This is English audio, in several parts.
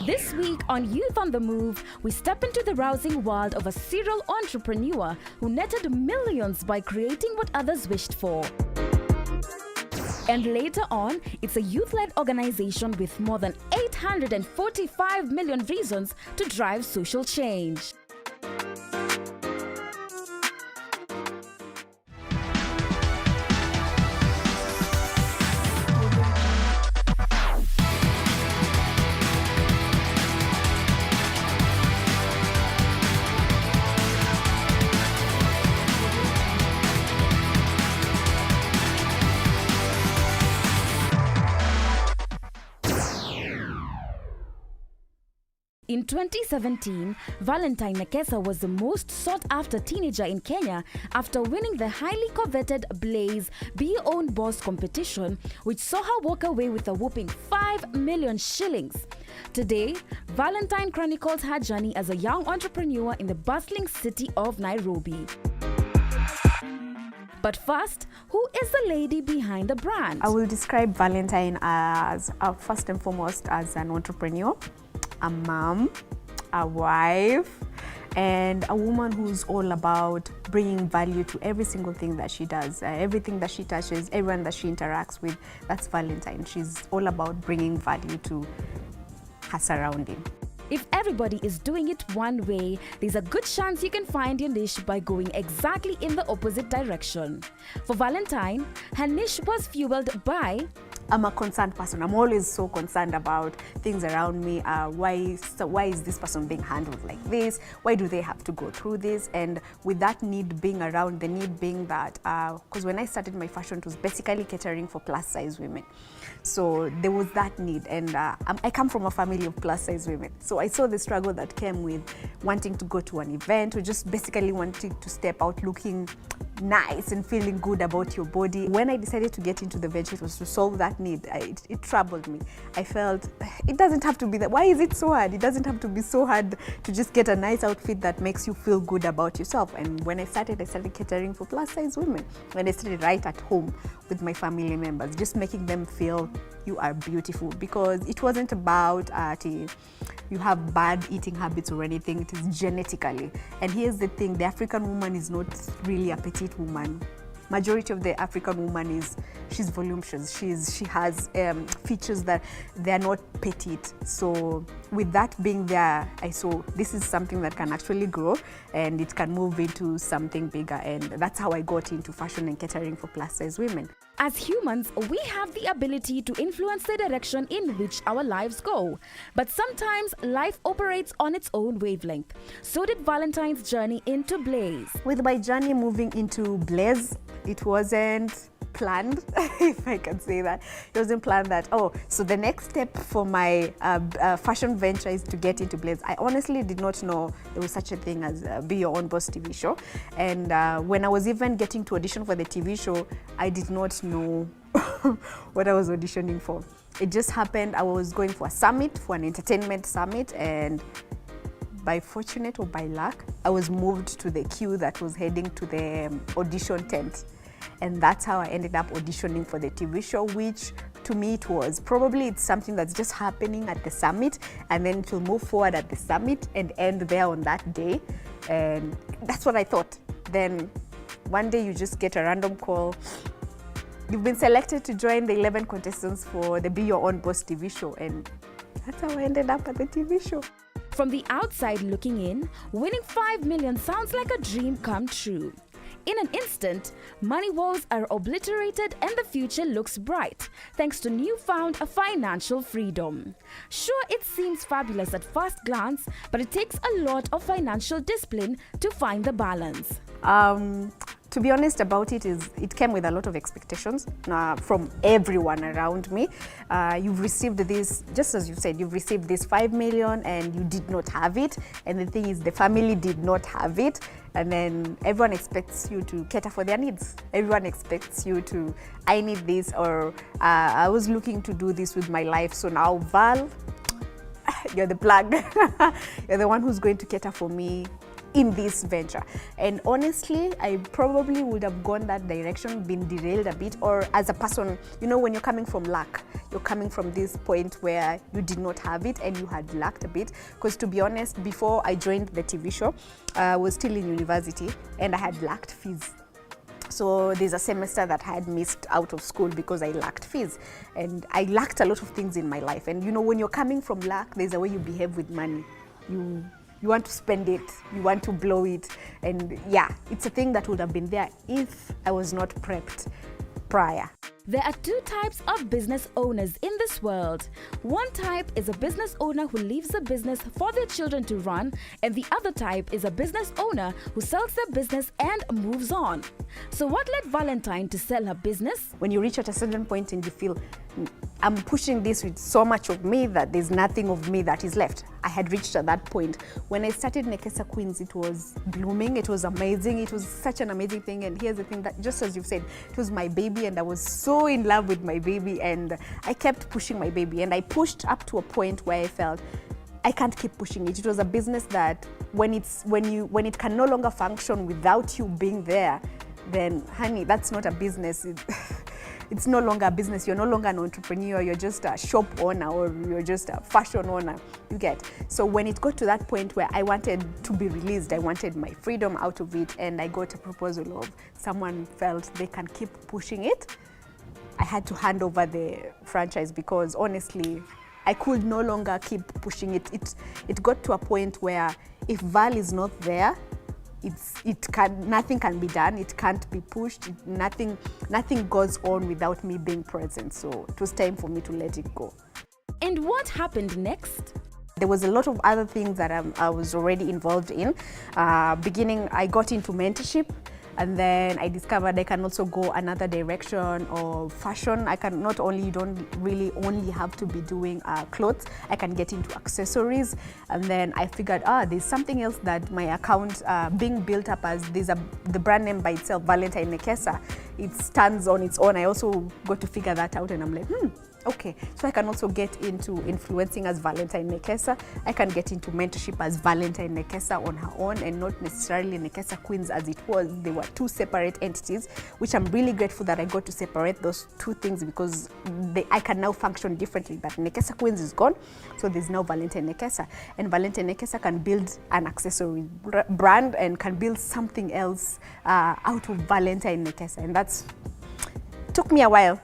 This week on Youth on the Move, we step into the rousing world of a serial entrepreneur who netted millions by creating what others wished for. And later on, it's a youth-led organization with more than 845 million reasons to drive social change. In 2017, Valentine Nekesa was the most sought-after teenager in Kenya after winning the highly coveted Blaze Be Your Own Boss competition, which saw her walk away with a whopping 5 million shillings. Today, Valentine chronicles her journey as a young entrepreneur in the bustling city of Nairobi. But first, who is the lady behind the brand? I will describe Valentine as, first and foremost, as an entrepreneur, a mom, a wife, and a woman who's all about bringing value to every single thing that she does, everything that she touches, everyone that she interacts with. That's Valentine. She's all about bringing value to her surrounding. If everybody is doing it one way, there's a good chance you can find your niche by going exactly in the opposite direction. For Valentine, her niche was fueled by I'm a concerned person. I'm always so concerned about things around me. Why is this person being handled like this? Why do they have to go through this? And with that need being around, the need being that, because when I started my fashion, it was basically catering for plus size women. So there was that need, and I come from a family of plus size women. So I saw the struggle that came with wanting to go to an event or just basically wanting to step out looking nice and feeling good about your body. When I decided to get into the venture, it was to solve that need. It troubled me. I felt it doesn't have to be that. Why is it so hard? It doesn't have to be so hard to just get a nice outfit that makes you feel good about yourself. And when I started catering for plus size women. When I started right at home with my family members, just making them feel you are beautiful, because it wasn't about you have bad eating habits or anything. It is genetically. And here's the thing, the African woman is not really a petite woman. Majority of the African woman she's voluptuous. She has features that they're not petite. So with that being there, I saw this is something that can actually grow and it can move into something bigger. And that's how I got into fashion and catering for plus size women. As humans, we have the ability to influence the direction in which our lives go. But sometimes life operates on its own wavelength. So did Valentine's journey into Blaze. With my journey moving into Blaze, it wasn't planned, if I can say that. It wasn't planned that, so the next step for my fashion venture is to get into Blaze. I honestly did not know there was such a thing as Be Your Own Boss TV show. And when I was even getting to audition for the TV show, I did not know what I was auditioning for. It just happened. I was going for a summit, for an entertainment summit, and by fortunate or by luck, I was moved to the queue that was heading to the audition tent. And that's how I ended up auditioning for the TV show, which to me it's something that's just happening at the summit, and then it will move forward at the summit and end there on that day. And that's what I thought. Then one day you just get a random call. You've been selected to join the 11 contestants for the Be Your Own Boss TV show. And that's how I ended up at the TV show. From the outside looking in, winning 5 million sounds like a dream come true. In an instant, money woes are obliterated and the future looks bright, thanks to newfound financial freedom. Sure, it seems fabulous at first glance, but it takes a lot of financial discipline to find the balance. To be honest about it, it came with a lot of expectations from everyone around me. You've received this, just as you said, you've received this 5 million and you did not have it. And the thing is, the family did not have it. And then everyone expects you to cater for their needs. Everyone expects you to, I need this, or I was looking to do this with my life. So now, Val, you're the plug. You're the one who's going to cater for me. in this venture. And honestly, I probably would have gone that direction, been derailed a bit, or as a person, you know, when you're coming from lack, you're coming from this point where you did not have it and you had lacked a bit. Because to be honest, before I joined the TV show, I was still in university and I had lacked fees. So there's a semester that I had missed out of school because I lacked fees, and I lacked a lot of things in my life. And you know, when you're coming from lack, there's a way you behave with money. You want to spend it, you want to blow it, and yeah, it's a thing that would have been there if I was not prepped prior. There are two types of business owners in this world. One type is a business owner who leaves the business for their children to run, and the other type is a business owner who sells their business and moves on. So what led Valentine to sell her business? When you reach at a certain point and you feel, I'm pushing this with so much of me that there's nothing of me that is left. I had reached at that point. When I started Nekesa Queens, it was blooming, it was amazing, it was such an amazing thing. And here's the thing, that just as you've said, it was my baby and I was so in love with my baby, and I kept pushing my baby, and I pushed up to a point where I felt I can't keep pushing it. It was a business that when it can no longer function without you being there, then honey, that's not a business. It's no longer a business. You're no longer an entrepreneur. You're just a shop owner, or you're just a fashion owner. You get. So when it got to that point where I wanted to be released, I wanted my freedom out of it, and I got a proposal of someone felt they can keep pushing it, I had to hand over the franchise, because honestly, I could no longer keep pushing it. It got to a point where if Val is not there, nothing can be done. It can't be pushed. Nothing goes on without me being present. So it was time for me to let it go. And what happened next? There was a lot of other things that I was already involved in. Beginning, I got into mentorship. And then I discovered I can also go another direction of fashion. You don't really only have to be doing clothes. I can get into accessories. And then I figured, there's something else that my account being built up as, the brand name by itself, Valentine Nekesa, it stands on its own. I also got to figure that out, and I'm like, okay, so I can also get into influencing as Valentine Nekesa. I can get into mentorship as Valentine Nekesa on her own, and not necessarily Nekesa Queens as it was. They were two separate entities, which I'm really grateful that I got to separate those two things, because I can now function differently. That Nekesa Queens is gone, so there's now Valentine Nekesa. And Valentine Nekesa can build an accessory brand and can build something else out of Valentine Nekesa. And took me a while.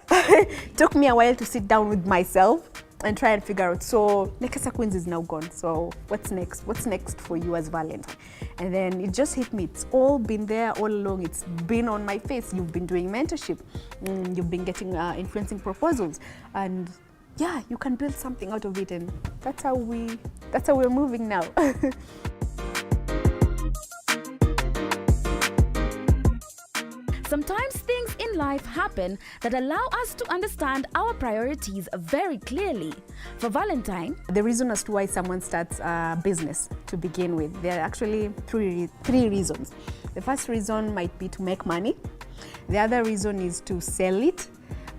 Took me a while to sit down with myself and try and figure out. So Nekesa Queens is now gone. So what's next? What's next for you as Valentine? And then it just hit me. It's all been there all along. It's been on my face. You've been doing mentorship. You've been getting influencing proposals, and yeah, you can build something out of it. And that's how we're moving now. Sometimes things in life happen that allow us to understand our priorities very clearly. For Valentine, the reason as to why someone starts a business to begin with, there are actually three reasons. The first reason might be to make money. The other reason is to sell it.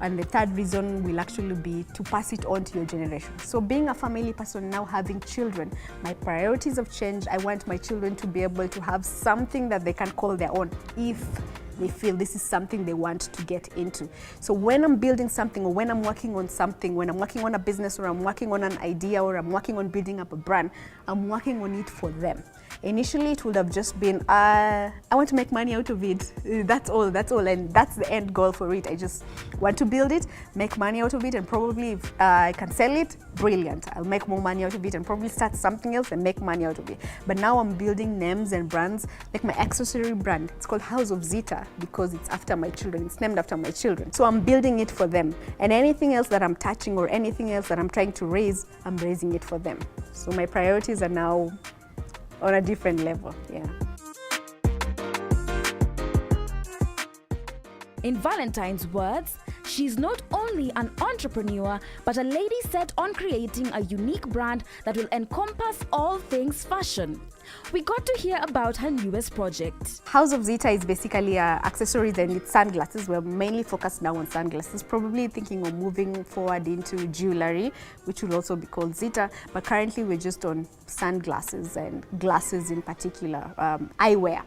And the third reason will actually be to pass it on to your generation. So being a family person, now having children, my priorities have changed. I want my children to be able to have something that they can call their own if they feel this is something they want to get into. So when I'm building something, or when I'm working on something, when I'm working on a business, or I'm working on an idea, or I'm working on building up a brand, I'm working on it for them. Initially, it would have just been, I want to make money out of it. That's all, and that's the end goal for it. I just want to build it, make money out of it, and probably if I can sell it, brilliant. I'll make more money out of it and probably start something else and make money out of it. But now I'm building names and brands, like my accessory brand. It's called House of Zita because it's after my children. It's named after my children. So I'm building it for them. And anything else that I'm touching or anything else that I'm trying to raise, I'm raising it for them. So my priorities are now on a different level, yeah. In Valentine's words, She's not only an entrepreneur, but a lady set on creating a unique brand that will encompass all things fashion. We got to hear about her newest project. House of Zita is basically accessories and it's sunglasses. We're mainly focused now on sunglasses, probably thinking of moving forward into jewelry, which will also be called Zita. But currently we're just on sunglasses and glasses in particular, eyewear.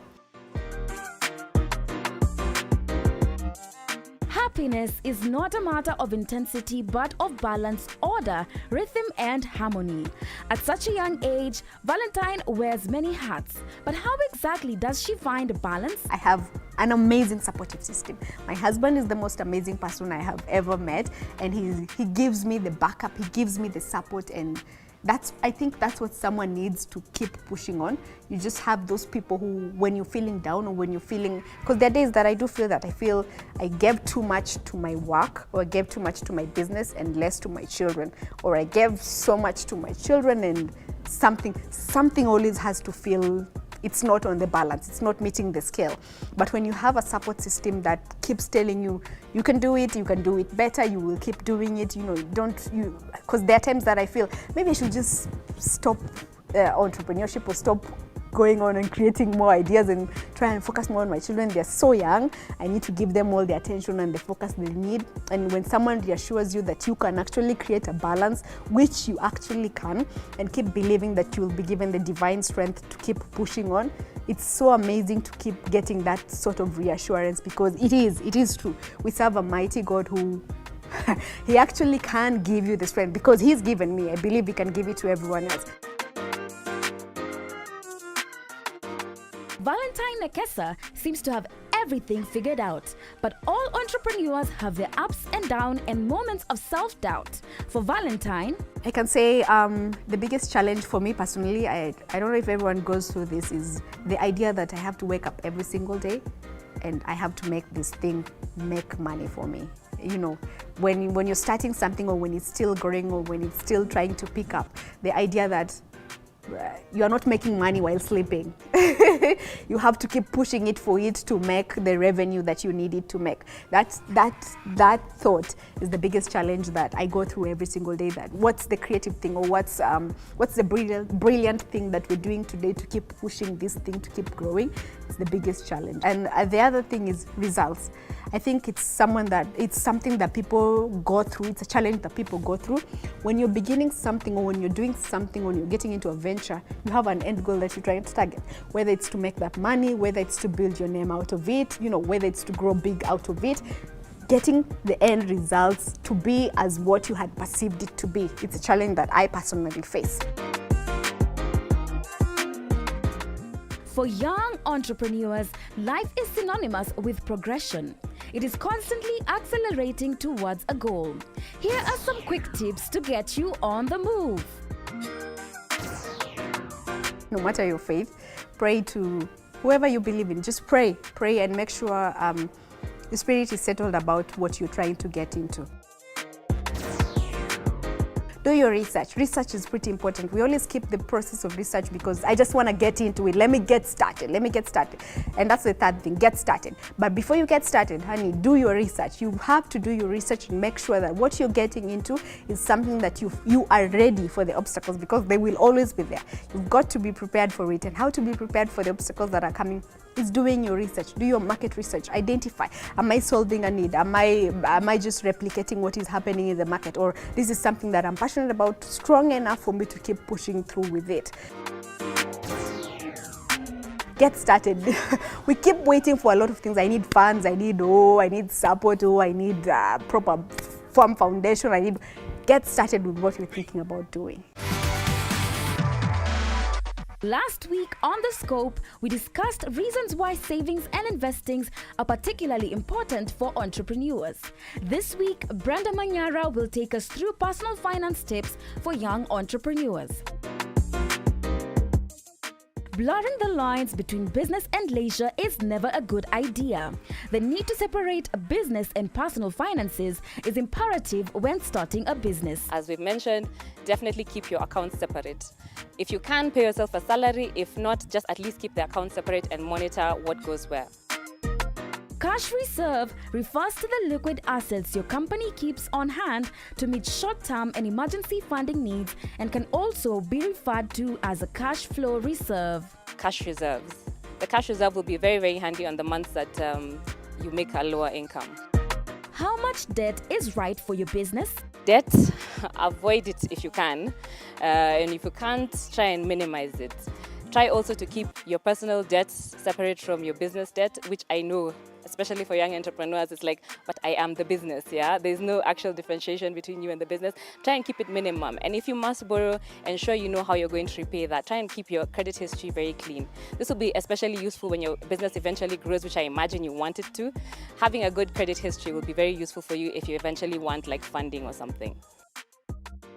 Happiness is not a matter of intensity but of balance, order, rhythm and harmony. At such a young age, Valentine wears many hats. But how exactly does she find balance? I have an amazing supportive system. My husband is the most amazing person I have ever met, and he gives me the backup, he gives me the support, and I think that's what someone needs to keep pushing on. You just have those people who, when you're feeling down or when you're feeling, because there are days that I do feel that I gave too much to my work, or I gave too much to my business and less to my children, or I gave so much to my children and something always has to feel it's not on the balance, it's not meeting the scale. But when you have a support system that keeps telling you, you can do it better, you will keep doing it, because there are times that I feel maybe I should just stop entrepreneurship or stop going on and creating more ideas and try and focus more on my children. They're so young. I need to give them all the attention and the focus they need. And when someone reassures you that you can actually create a balance, which you actually can, and keep believing that you will be given the divine strength to keep pushing on, it's so amazing to keep getting that sort of reassurance, because it is true. We serve a mighty God who he actually can give you the strength, because he's given me. I believe he can give it to everyone else. Valentine Nekesa seems to have everything figured out, but all entrepreneurs have their ups and downs and moments of self-doubt. For Valentine, I can say the biggest challenge for me personally, I don't know if everyone goes through this, is the idea that I have to wake up every single day and I have to make this thing make money for me. When you're starting something, or when it's still growing, or when it's still trying to pick up, the idea that you are not making money while sleeping. You have to keep pushing it for it to make the revenue that you need it to make. That thought is the biggest challenge that I go through every single day. That what's the creative thing, or what's the brilliant thing that we're doing today to keep pushing this thing to keep growing. It's the biggest challenge. And the other thing is results. I think it's something that people go through. It's a challenge that people go through. When you're beginning something, or when you're doing something, when you're getting into a venture, you have an end goal that you're trying to target. Whether it's to make that money, whether it's to build your name out of it, whether it's to grow big out of it. Getting the end results to be as what you had perceived it to be. It's a challenge that I personally face. For young entrepreneurs, life is synonymous with progression. It is constantly accelerating towards a goal. Here are some quick tips to get you on the move. No matter your faith, pray to whoever you believe in. Just pray and make sure the spirit is settled about what you're trying to get into. Do your research. Research is pretty important. We always skip the process of research because I just want to get into it. Let me get started. And that's the third thing, get started. But before you get started, honey, do your research. You have to do your research and make sure that what you're getting into is something that you are ready for the obstacles, because they will always be there. You've got to be prepared for it. And how to be prepared for the obstacles that are coming is doing your research. Do your market research. Identify, am I solving a need? Am I just replicating what is happening in the market? Or this is something that I'm passionate about, strong enough for me to keep pushing through with it. Get started. We keep waiting for a lot of things. I need funds, I need support, I need proper firm foundation. Get started with what you're thinking about doing. Last week on The Scope, we discussed reasons why savings and investings are particularly important for entrepreneurs. This week, Brenda Manyara will take us through personal finance tips for young entrepreneurs. Blurring the lines between business and leisure is never a good idea. The need to separate business and personal finances is imperative when starting a business. As we've mentioned, definitely keep your accounts separate. If you can, pay yourself a salary. If not, just at least keep the accounts separate and monitor what goes where. Cash reserve refers to the liquid assets your company keeps on hand to meet short-term and emergency funding needs and can also be referred to as a cash flow reserve. Cash reserves. The cash reserve will be very, very handy on the months that you make a lower income. How much debt is right for your business? Debt, avoid it if you can. And if you can't, try and minimize it. Try also to keep your personal debts separate from your business debt, which I know, especially for young entrepreneurs, it's like, but I am the business, yeah? There's no actual differentiation between you and the business. Try and keep it minimum. And if you must borrow, ensure you know how you're going to repay that. Try and keep your credit history very clean. This will be especially useful when your business eventually grows, which I imagine you want it to. Having a good credit history will be very useful for you if you eventually want like funding or something.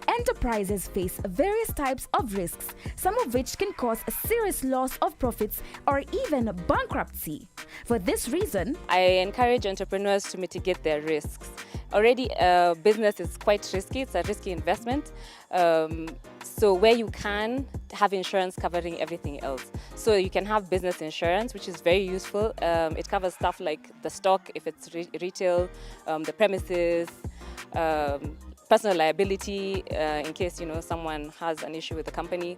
Enterprises face various types of risks, some of which can cause a serious loss of profits or even bankruptcy. For this reason, I encourage entrepreneurs to mitigate their risks. Already, business is quite risky. It's a risky investment. So where you can, have insurance covering everything else. So you can have business insurance, which is very useful. It covers stuff like the stock, if it's retail, the premises, personal liability, in case someone has an issue with the company.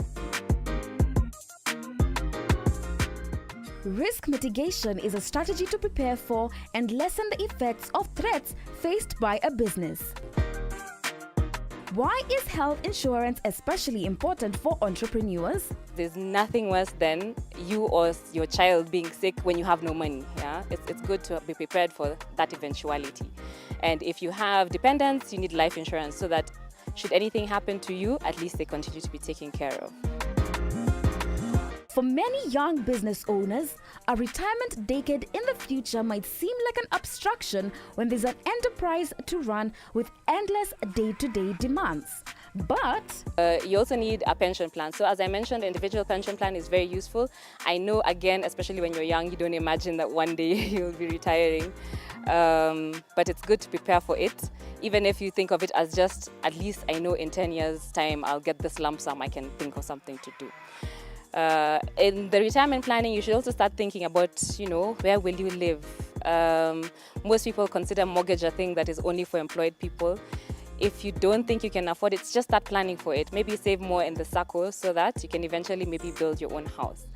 risk mitigation is a strategy to prepare for and lessen the effects of threats faced by a business. Why is health insurance especially important for entrepreneurs? There's nothing worse than you or your child being sick when you have no money. Yeah, it's good to be prepared for that eventuality. And if you have dependents, you need life insurance so that should anything happen to you, at least they continue to be taken care of. For many young business owners, a retirement decade in the future might seem like an abstraction when there's an enterprise to run with endless day-to-day demands. But you also need a pension plan. So as I mentioned, the individual pension plan is very useful. I know, again, especially when you're young, you don't imagine that one day you'll be retiring. But it's good to prepare for it. Even if you think of it as just, at least I know in 10 years' time, I'll get this lump sum, I can think of something to do. In the retirement planning, you should also start thinking about, where will you live? Most people consider mortgage a thing that is only for employed people. If you don't think you can afford it, just start planning for it. Maybe save more in the SACCO so that you can eventually maybe build your own house.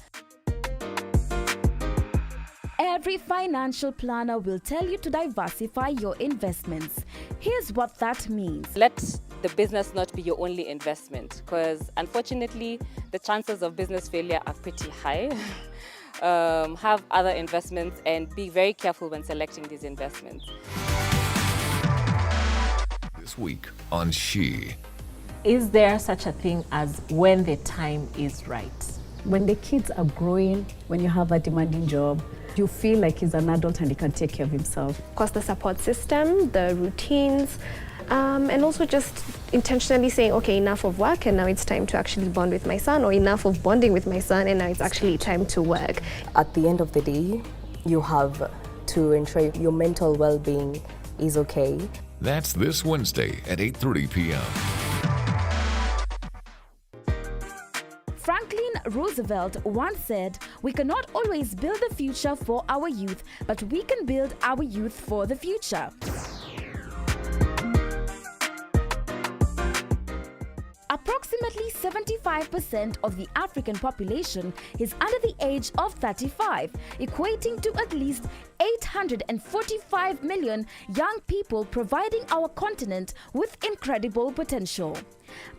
Every financial planner will tell you to diversify your investments. Here's what that means. Let the business not be your only investment, because unfortunately, the chances of business failure are pretty high. Have other investments and be very careful when selecting these investments. This week on She. Is there such a thing as when the time is right? When the kids are growing, when you have a demanding job, you feel like he's an adult and he can take care of himself. Of course, the support system, the routines, and also just intentionally saying, okay, enough of work and now it's time to actually bond with my son, or enough of bonding with my son and now it's actually time to work. At the end of the day, you have to ensure your mental well-being is okay. That's this Wednesday at 8:30 p.m. Franklin Roosevelt once said, "We cannot always build the future for our youth, but we can build our youth for the future." Approximately 75% of the African population is under the age of 35, equating to at least 845 million young people, providing our continent with incredible potential.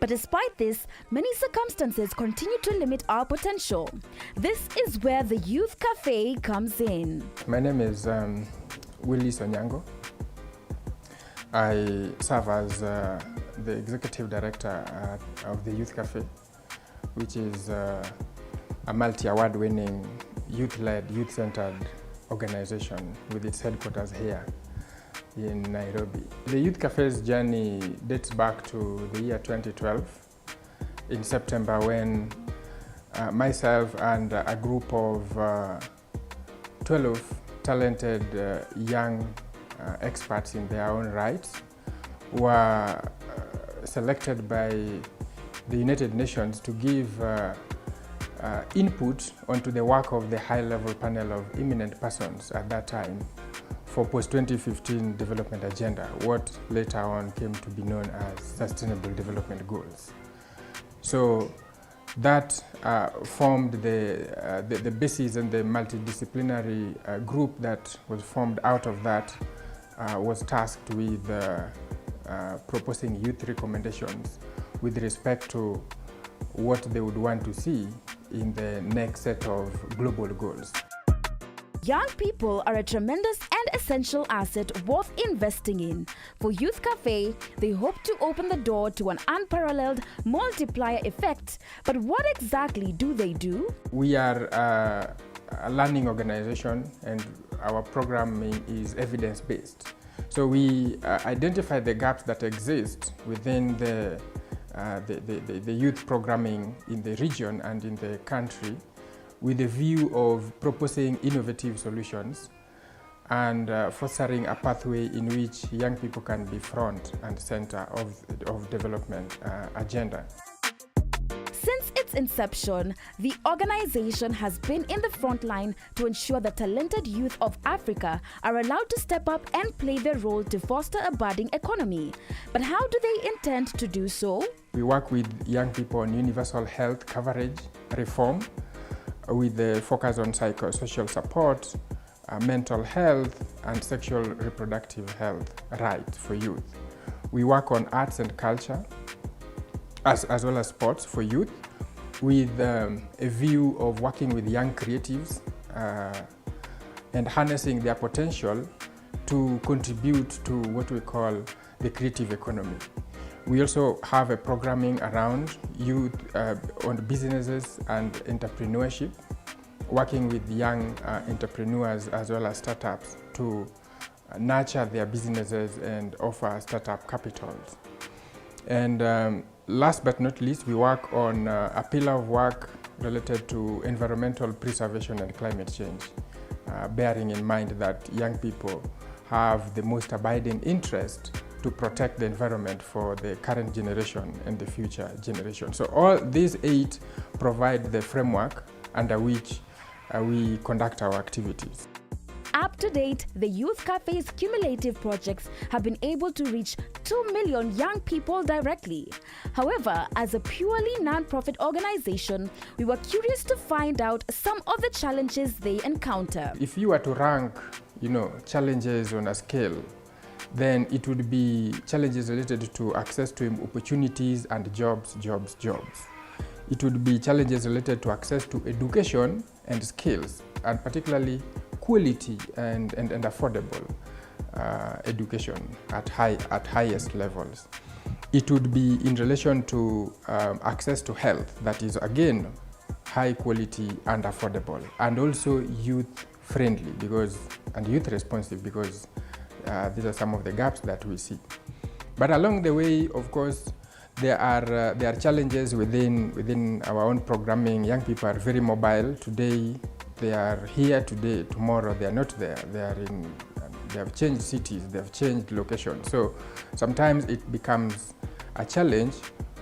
But despite this, many circumstances continue to limit our potential. This is where the Youth Cafe comes in. My name is Willie Sonyango. I serve as the Executive Director of the Youth Cafe, which is a multi-award-winning, youth-led, youth-centered organization with its headquarters here in Nairobi. The Youth Cafe's journey dates back to the year 2012, in September, when myself and a group of 12 talented young experts in their own rights were selected by the United Nations to give input onto the work of the high-level panel of eminent persons at that time for post-2015 development agenda, what later on came to be known as Sustainable Development Goals. So that formed the basis, and the multidisciplinary group that was formed out of that was tasked with proposing youth recommendations with respect to what they would want to see in the next set of global goals. Young people are a tremendous and essential asset worth investing in. For Youth Cafe, they hope to open the door to an unparalleled multiplier effect. But what exactly do they do? We are a learning organization, and our programming is evidence-based. So we identify the gaps that exist within the youth programming in the region and in the country, with a view of proposing innovative solutions and fostering a pathway in which young people can be front and center of development agenda. Since its inception, the organization has been in the front line to ensure that talented youth of Africa are allowed to step up and play their role to foster a budding economy. But how do they intend to do so? We work with young people on universal health coverage reform, with the focus on psychosocial support, mental health, and sexual reproductive health rights for youth. We work on arts and culture, as well as sports for youth, with a view of working with young creatives and harnessing their potential to contribute to what we call the creative economy. We also have a programming around youth on businesses and entrepreneurship, working with young entrepreneurs as well as startups to nurture their businesses and offer startup capitals. And last but not least, we work on a pillar of work related to environmental preservation and climate change, bearing in mind that young people have the most abiding interest to protect the environment for the current generation and the future generation. So all these 8 provide the framework under which we conduct our activities. Up to date, the Youth Cafe's cumulative projects have been able to reach 2 million young people directly. However, as a purely non-profit organization, we were curious to find out some of the challenges they encounter. If you were to rank, challenges on a scale, then it would be challenges related to access to opportunities and jobs. It would be challenges related to access to education and skills, and particularly quality and affordable education at highest levels. It would be in relation to access to health that is, again, high quality and affordable, and also youth friendly and youth responsive, because these are some of the gaps that we see. But along the way, of course, there are challenges within our own programming. Young people are very mobile. Today they are here, today, tomorrow they are not there. They have changed cities, they have changed locations. So sometimes it becomes a challenge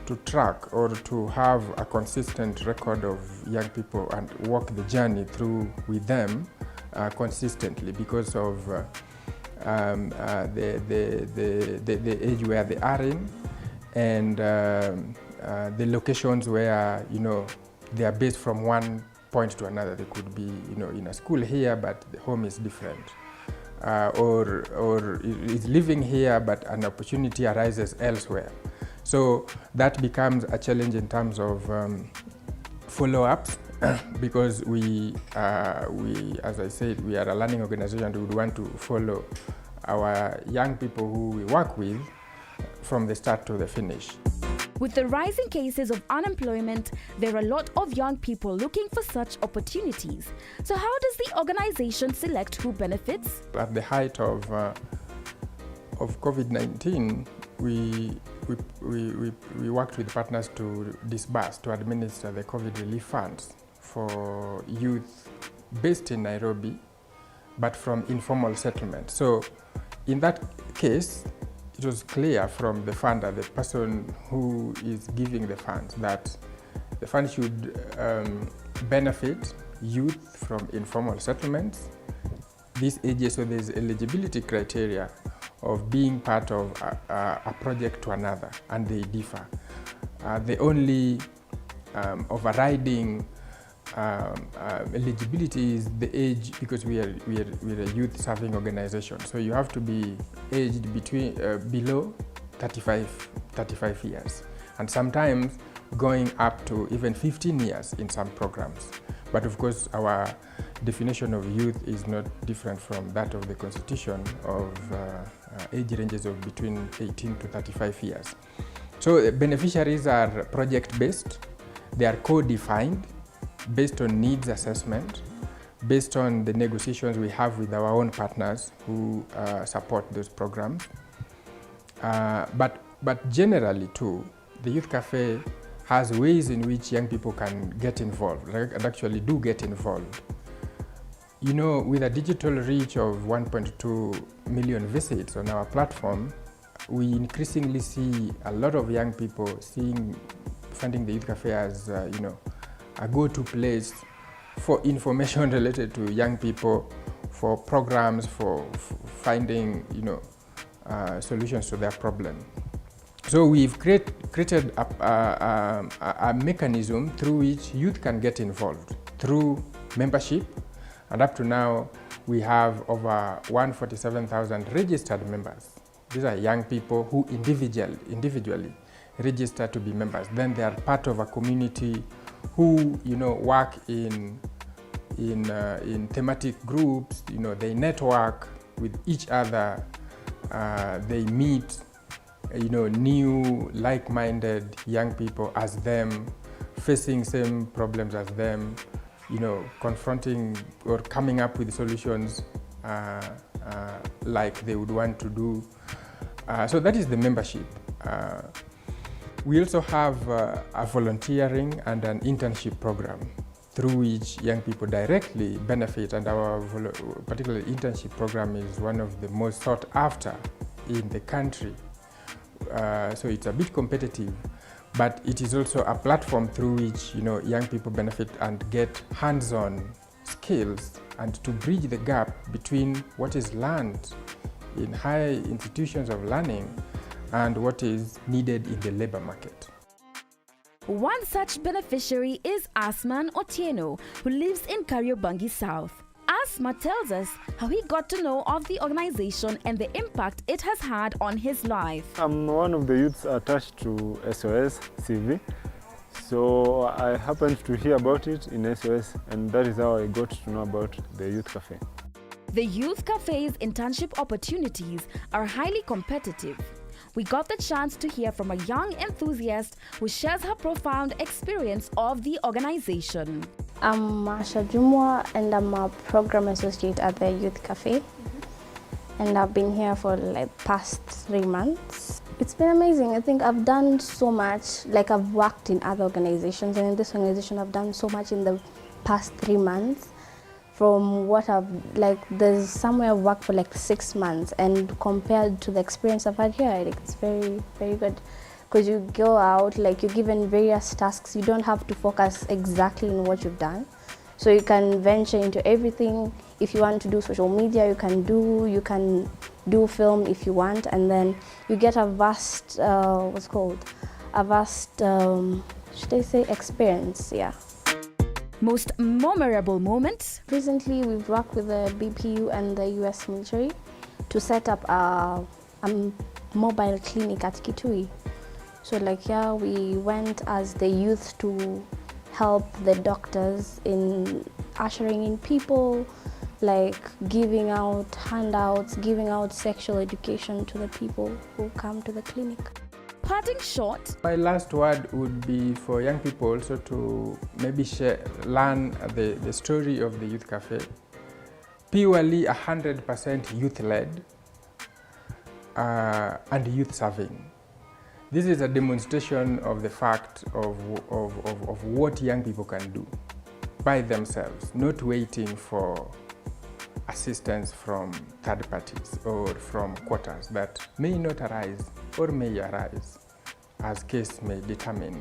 to track or to have a consistent record of young people and walk the journey through with them consistently, because of the age where they are in, and the locations where they are based from one point to another. They could be in a school here, but the home is different, or is living here, but an opportunity arises elsewhere. So that becomes a challenge in terms of follow-ups, because we, as I said, we are a learning organization, and we would want to follow our young people who we work with from the start to the finish. With the rising cases of unemployment, there are a lot of young people looking for such opportunities. So how does the organization select who benefits? At the height of COVID-19, we worked with partners to administer the COVID relief funds for youth based in Nairobi, but from informal settlement. So in that case, it was clear from the funder, the person who is giving the funds, that the fund should benefit youth from informal settlements. These ages, so there's eligibility criteria of being part of a project to another, and they differ. The only overriding eligibility is the age, because we're a youth serving organization. So you have to be aged between below 35 years, and sometimes going up to even 15 years in some programs. But of course, our definition of youth is not different from that of the Constitution of age ranges of between 18 to 35 years. So beneficiaries are project-based. They are co-defined based on needs assessment, based on the negotiations we have with our own partners who support those programs. But generally too, the Youth Cafe has ways in which young people can get involved, and actually do get involved. You know, with a digital reach of 1.2 million visits on our platform, we increasingly see a lot of young people finding the Youth Cafe as you know, a go-to place for information related to young people, for programs, for finding, you know, solutions to their problem. So we've created a mechanism through which youth can get involved through membership, and up to now we have over 147,000 registered members. These are young people who individually register to be members. Then they are part of a community who, you know, work in thematic groups. You know, they network with each other. They meet, you know, new like-minded young people as them, facing same problems as them, you know, confronting or coming up with solutions like they would want to do. So that is the membership. We also have a volunteering and an internship program through which young people directly benefit, and our particular internship program is one of the most sought after in the country. So it's a bit competitive, but it is also a platform through which, you know, young people benefit and get hands-on skills, and to bridge the gap between what is learned in high institutions of learning and what is needed in the labor market. One such beneficiary is Asman Otieno, who lives in Kariobangi South. Asma tells us how he got to know of the organization and the impact it has had on his life. I'm one of the youths attached to SOS CV. So I happened to hear about it in SOS, and that is how I got to know about the Youth Cafe. The Youth Cafe's internship opportunities are highly competitive. We got the chance to hear from a young enthusiast who shares her profound experience of the organization. I'm Masha Jumwa, and I'm a program associate at the Youth Cafe. And I've been here for like past 3 months. It's been amazing. I think I've done so much. Like, I've worked in other organizations, and in this organization I've done so much in the past 3 months. From what I've, like, there's somewhere I've worked for like 6 months, and compared to the experience I've had here, I think it's very, very good. Because you go out, like, you're given various tasks. You don't have to focus exactly on what you've done. So you can venture into everything. If you want to do social media, you can do film if you want, and then you get a vast, should I say, experience, yeah. Most memorable moments? Recently, we've worked with the BPU and the US military to set up a mobile clinic at Kitui. So, like, yeah, we went as the youth to help the doctors in ushering in people, like giving out handouts, giving out sexual education to the people who come to the clinic. Parting shot. My last word would be for young people also to maybe learn the story of the Youth Cafe. Purely 100% youth-led and youth-serving. This is a demonstration of the fact of what young people can do by themselves, not waiting for assistance from third parties or from quotas that may not arise or may arise, as case may determine.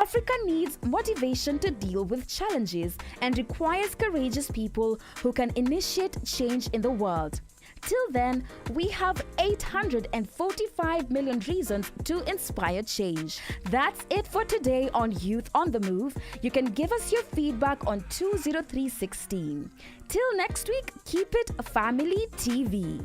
Africa needs motivation to deal with challenges and requires courageous people who can initiate change in the world. Till then, we have 845 million reasons to inspire change. That's it for today on Youth on the Move. You can give us your feedback on 20316. Till next week, keep it Family TV.